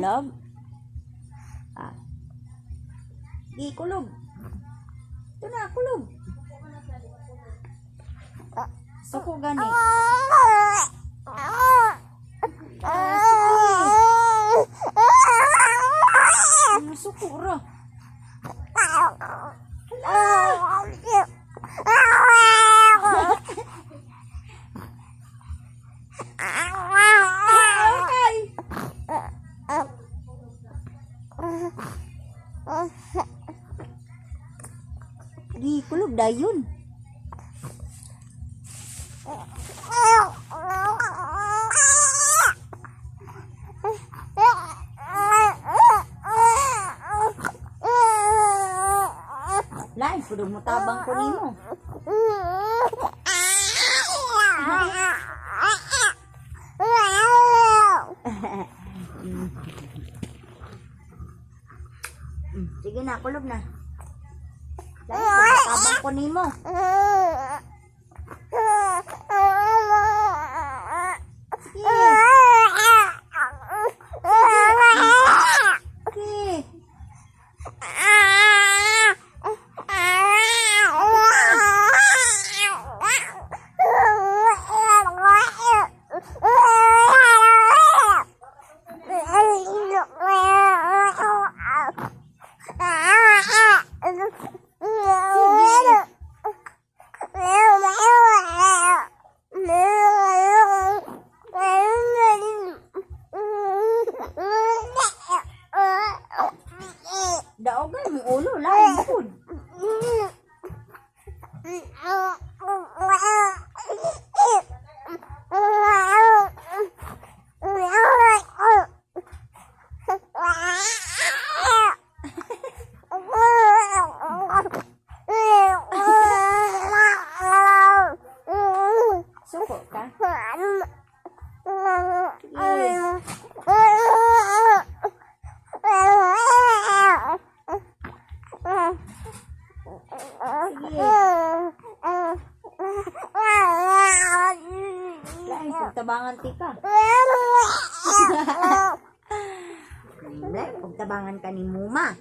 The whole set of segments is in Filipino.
magkalob? Ah. Di, kulob. Ito na, kulob. Suko gani. Suko ra. Di, kulob dayon. Lain, kudu mo tabang ko nimo. Sige na, kulob na. Lain, kudu tabang ko nimo. Daogan mo ulo, lain food. Suko ka? Lain pagtabangan ti ka. Lain pagtabangan ka ni Muma.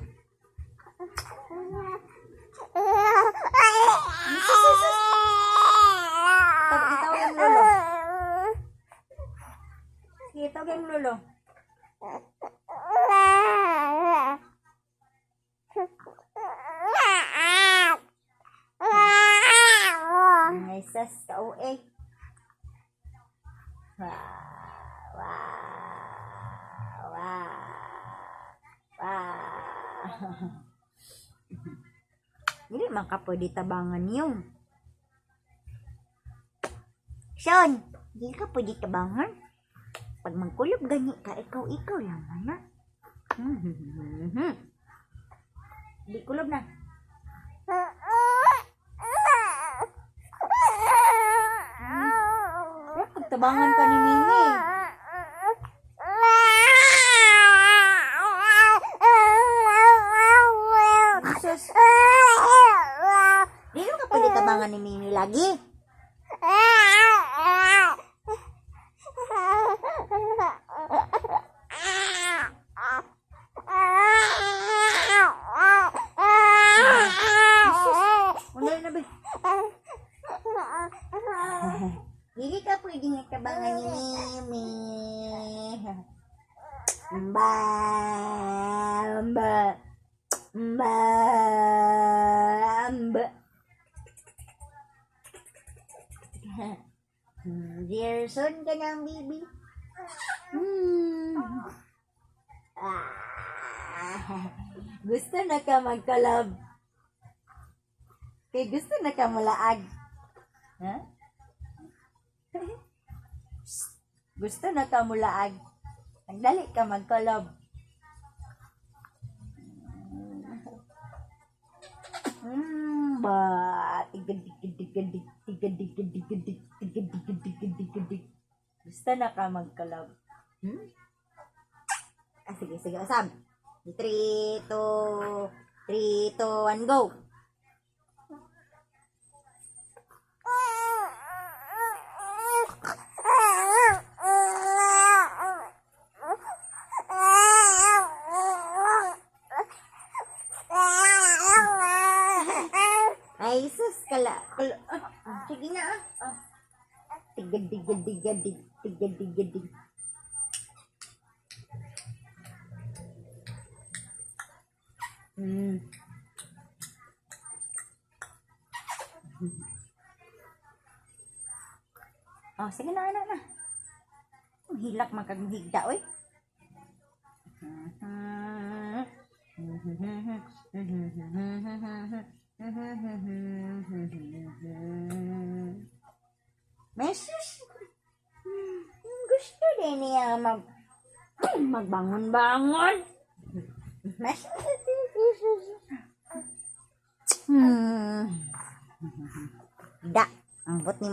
Itaw yung lolo. Sige, itaw yung lolo. Ay, sas ka o eh. Wow, wow, wow. Hindi man ka pwede tabangan yun. Sean, hindi ka pwede tabangan. Pag magkulob gani ka, ikaw lang na. Hindi kulob na. Tabangan ka ni Mimi. Jesus. Di ka pwede tabangan ni Mimi lagi. Hindi ka pwede tabangan ni Mimi. Mbamba. Dear son ka ng baby. Gusto na ka magkalab. Kay gusto na ka malaag. Ha? Gusto na ka mulaag. Nagdali ka magkalab. Gusto na ka magkalab. Sige, usab. 3, 2, 1, go! Sige na ah. Tigad, tigad, tigad, tigad, tigad, tigad. Oh, sige na, na. Ang hilak magkagmihigda, oy. Meses. Gusto din niya magbangon-bangon. Meses. Da, ang bot ni